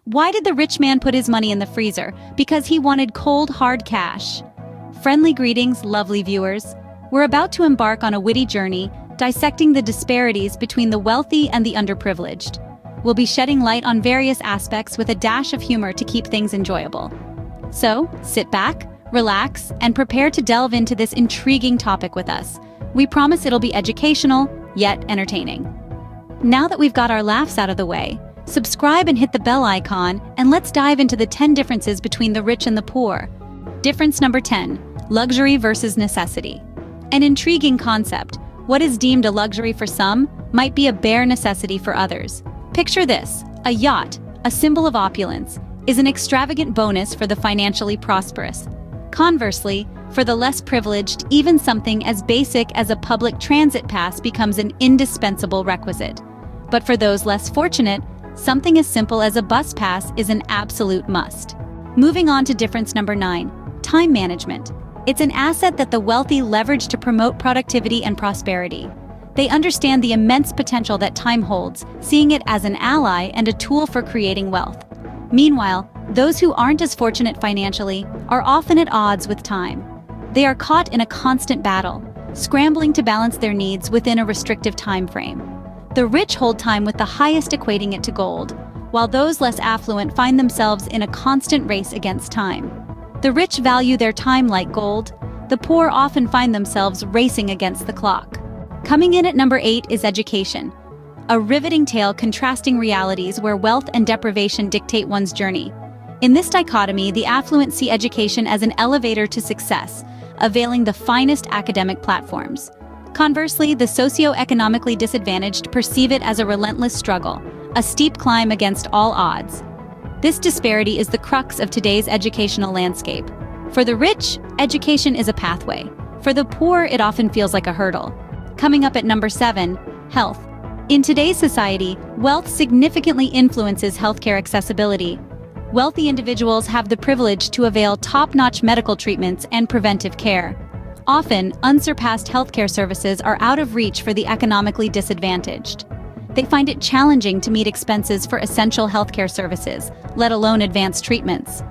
Why did the rich man put his money in the freezer? Because he wanted cold, hard cash. Friendly greetings, lovely viewers. We're about to embark on a witty journey, dissecting the disparities between the wealthy and the underprivileged. We'll be shedding light on various aspects with a dash of humor to keep things enjoyable. So, sit back, relax, and prepare to delve into this intriguing topic with us. We promise it'll be educational, yet entertaining. Now that we've got our laughs out of the way, subscribe and hit the bell icon, and let's dive into the 10 differences between the rich and the poor. Difference number 10, luxury versus necessity. An intriguing concept. What is deemed a luxury for some might be a bare necessity for others. Picture this: a yacht, a symbol of opulence, is an extravagant bonus for the financially prosperous. Conversely, for the less privileged, even something as basic as a public transit pass becomes an indispensable requisite. But for those less fortunate, something as simple as a bus pass is an absolute must. Moving on to difference number 9, time management. It's an asset that the wealthy leverage to promote productivity and prosperity. They understand the immense potential that time holds, seeing it as an ally and a tool for creating wealth. Meanwhile, those who aren't as fortunate financially are often at odds with time. They are caught in a constant battle, scrambling to balance their needs within a restrictive time frame. The rich hold time with the highest, equating it to gold, while those less affluent find themselves in a constant race against time. The rich value their time like gold. The poor often find themselves racing against the clock. Coming in at number 8 is education. A riveting tale contrasting realities where wealth and deprivation dictate one's journey. In this dichotomy, the affluent see education as an elevator to success, availing the finest academic platforms. Conversely, the socioeconomically disadvantaged perceive it as a relentless struggle, a steep climb against all odds. This disparity is the crux of today's educational landscape. For the rich, education is a pathway. For the poor, it often feels like a hurdle. Coming up at number 7, health. In today's society, wealth significantly influences healthcare accessibility. Wealthy individuals have the privilege to avail top-notch medical treatments and preventive care. Often, unsurpassed healthcare services are out of reach for the economically disadvantaged. They find it challenging to meet expenses for essential healthcare services, let alone advanced treatments.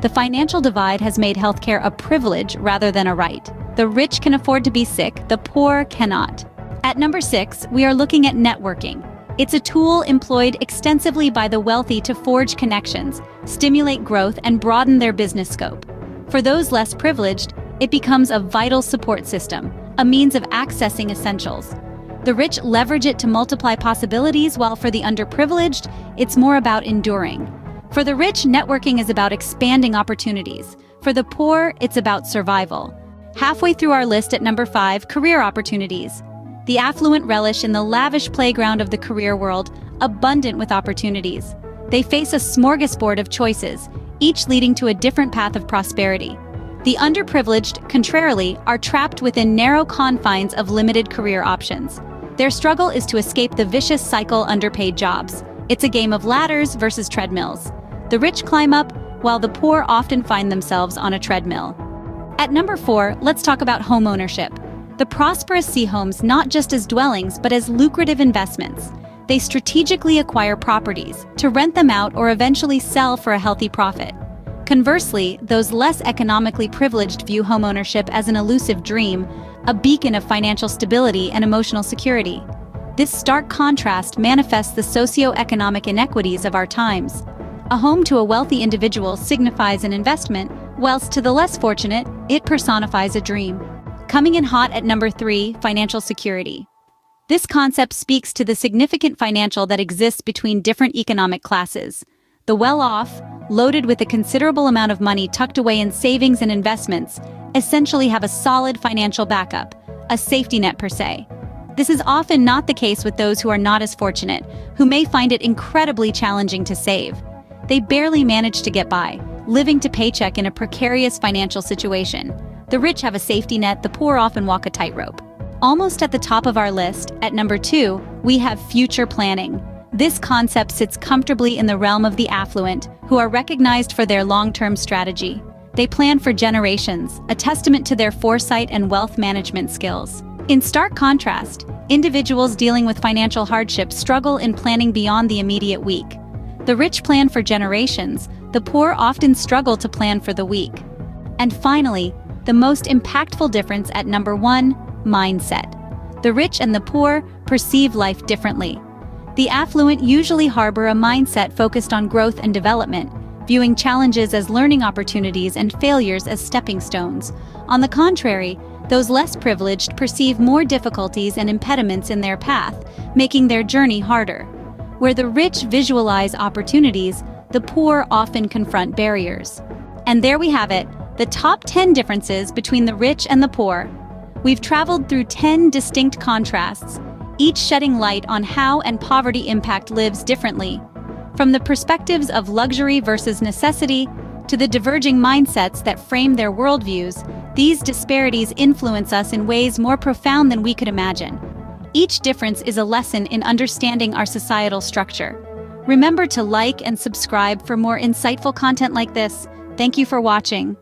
The financial divide has made healthcare a privilege rather than a right. The rich can afford to be sick, the poor cannot. At number 6, we are looking at networking. It's a tool employed extensively by the wealthy to forge connections, stimulate growth, and broaden their business scope. For those less privileged, it becomes a vital support system, a means of accessing essentials. The rich leverage it to multiply possibilities, while for the underprivileged, it's more about enduring. For the rich, networking is about expanding opportunities. For the poor, it's about survival. Halfway through our list at number 5, career opportunities. The affluent relish in the lavish playground of the career world, abundant with opportunities. They face a smorgasbord of choices, each leading to a different path of prosperity. The underprivileged, contrarily, are trapped within narrow confines of limited career options. Their struggle is to escape the vicious cycle underpaid jobs. It's a game of ladders versus treadmills. The rich climb up, while the poor often find themselves on a treadmill. At number 4, let's talk about home ownership. The prosperous see homes not just as dwellings, but as lucrative investments. They strategically acquire properties to rent them out or eventually sell for a healthy profit. Conversely, those less economically privileged view homeownership as an elusive dream, a beacon of financial stability and emotional security. This stark contrast manifests the socio-economic inequities of our times. A home to a wealthy individual signifies an investment, whilst to the less fortunate, it personifies a dream. Coming in hot at number 3, financial security. This concept speaks to the significant financial that exists between different economic classes. The well-off, loaded with a considerable amount of money tucked away in savings and investments, essentially have a solid financial backup, a safety net per se. This is often not the case with those who are not as fortunate, who may find it incredibly challenging to save. They barely manage to get by, living to paycheck in a precarious financial situation. The rich have a safety net, the poor often walk a tightrope. Almost at the top of our list, at number 2, we have future planning. This concept sits comfortably in the realm of the affluent, who are recognized for their long-term strategy. They plan for generations, a testament to their foresight and wealth management skills. In stark contrast, individuals dealing with financial hardship struggle in planning beyond the immediate week. The rich plan for generations, the poor often struggle to plan for the week. And finally, the most impactful difference at number 1, mindset. The rich and the poor perceive life differently. The affluent usually harbor a mindset focused on growth and development, viewing challenges as learning opportunities and failures as stepping stones. On the contrary, those less privileged perceive more difficulties and impediments in their path, making their journey harder. Where the rich visualize opportunities, the poor often confront barriers. And there we have it, the top 10 differences between the rich and the poor. We've traveled through 10 distinct contrasts, each shedding light on how and poverty impact lives differently. From the perspectives of luxury versus necessity to the diverging mindsets that frame their worldviews, these disparities influence us in ways more profound than we could imagine. Each difference is a lesson in understanding our societal structure. Remember to like and subscribe for more insightful content like this. Thank you for watching.